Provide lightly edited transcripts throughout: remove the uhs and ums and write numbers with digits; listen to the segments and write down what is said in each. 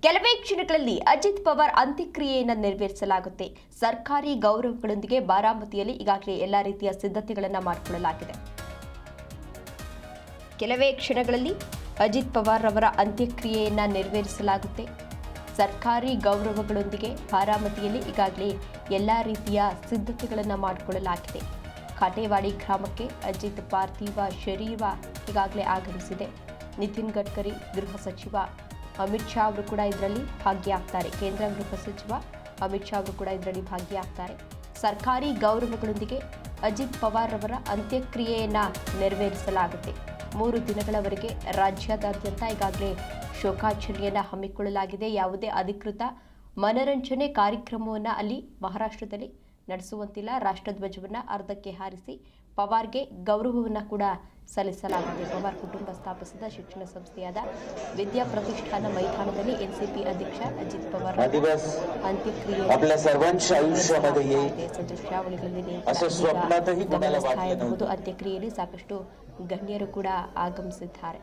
ಕೆಲವೇ ಕ್ಷಣಗಳಲ್ಲಿ ಅಜಿತ್ ಪವಾರ್ ಅಂತ್ಯಕ್ರಿಯೆಯನ್ನು ನೆರವೇರಿಸಲಾಗುತ್ತೆ. ಸರ್ಕಾರಿ ಗೌರವಗಳೊಂದಿಗೆ ಬಾರಾಮತಿಯಲ್ಲಿ ಈಗಾಗಲೇ ಎಲ್ಲಾ ರೀತಿಯ ಸಿದ್ಧತೆಗಳನ್ನು ಮಾಡಿಕೊಳ್ಳಲಾಗಿದೆ. ಕೆಲವೇ ಕ್ಷಣಗಳಲ್ಲಿ ಅಜಿತ್ ಪವಾರ್ ಅವರ ಅಂತ್ಯಕ್ರಿಯೆಯನ್ನು ನೆರವೇರಿಸಲಾಗುತ್ತೆ. ಸರ್ಕಾರಿ ಗೌರವಗಳೊಂದಿಗೆ ಬಾರಾಮತಿಯಲ್ಲಿ ಈಗಾಗಲೇ ಎಲ್ಲಾ ರೀತಿಯ ಸಿದ್ಧತೆಗಳನ್ನು ಮಾಡಿಕೊಳ್ಳಲಾಗಿದೆ. ಕಾಟೇವಾಡಿ ಗ್ರಾಮಕ್ಕೆ ಅಜಿತ್ ಪಾರ್ಥಿವ ಶರೀರ ಈಗಾಗಲೇ ಆಗಮಿಸಿದೆ. ನಿತಿನ್ ಗಡ್ಕರಿ, ಗೃಹ ಸಚಿವ ಅಮಿತ್ ಶಾ ಅವರು ಕೂಡ ಇದರಲ್ಲಿ ಭಾಗಿಯಾಗ್ತಾರೆ. ಕೇಂದ್ರ ಗೃಹ ಸಚಿವ ಅಮಿತ್ ಶಾ ಅವರು ಕೂಡ ಇದರಲ್ಲಿ ಭಾಗಿಯಾಗ್ತಾರೆ. ಸರ್ಕಾರಿ ಗೌರವಗಳೊಂದಿಗೆ ಅಜಿತ್ ಪವಾರ್ ಅವರ ಅಂತ್ಯಕ್ರಿಯೆಯನ್ನು ನೆರವೇರಿಸಲಾಗುತ್ತೆ. 3 ದಿನಗಳವರೆಗೆ ರಾಜ್ಯಾದ್ಯಂತ ಈಗಾಗಲೇ ಶೋಕಾಚರಣೆಯನ್ನು ಹಮ್ಮಿಕೊಳ್ಳಲಾಗಿದೆ. ಯಾವುದೇ ಅಧಿಕೃತ ಮನರಂಜನೆ ಕಾರ್ಯಕ್ರಮವನ್ನು ಅಲ್ಲಿ ಮಹಾರಾಷ್ಟ್ರದಲ್ಲಿ ನಡೆಸುವಂತಿಲ್ಲ. ರಾಷ್ಟ್ರಧ್ವಜವನ್ನು ಅರ್ಧಕ್ಕೆ ಹಾರಿಸಿ ಪವಾರ್ಗೆ ಗೌರವವನ್ನು ಕೂಡ ಸಲ್ಲಿಸಲಾಗಿದೆ. ಪವಾರ್ ಕುಟುಂಬ ಸ್ಥಾಪಿಸಿದ ಶಿಕ್ಷಣ ಸಂಸ್ಥೆಯಾದ ವಿದ್ಯಾ ಪ್ರತಿಷ್ಠಾನ ಮೈದಾನದಲ್ಲಿ ಎನ್ಸಿಪಿ ಅಧ್ಯಕ್ಷ ಅಜಿತ್ ಪವಾರ್ ಅಂತ್ಯಕ್ರಿಯೆ ಗಮನಿಸಬಹುದು. ಅಂತ್ಯಕ್ರಿಯೆಯಲ್ಲಿ ಸಾಕಷ್ಟು ಗಣ್ಯರು ಕೂಡ ಆಗಮಿಸಿದ್ದಾರೆ.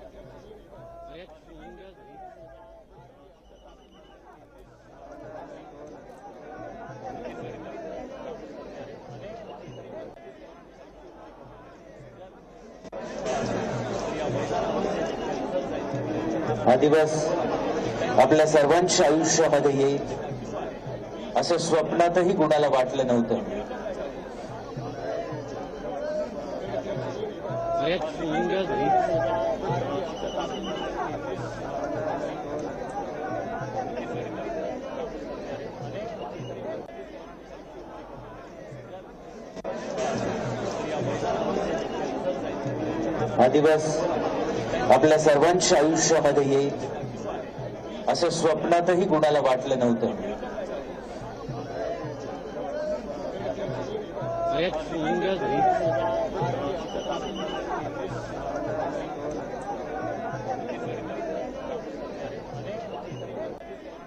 हा दिवस आपल्या सर्वांच्या आयुष्यामध्ये येईल असं स्वप्नातही कुणाला वाटलं नव्हतं. हा दिवस आपल्या सर्वांच्या आयुष्यामध्ये येईल असं स्वप्नातही कुणाला वाटलं नव्हतं.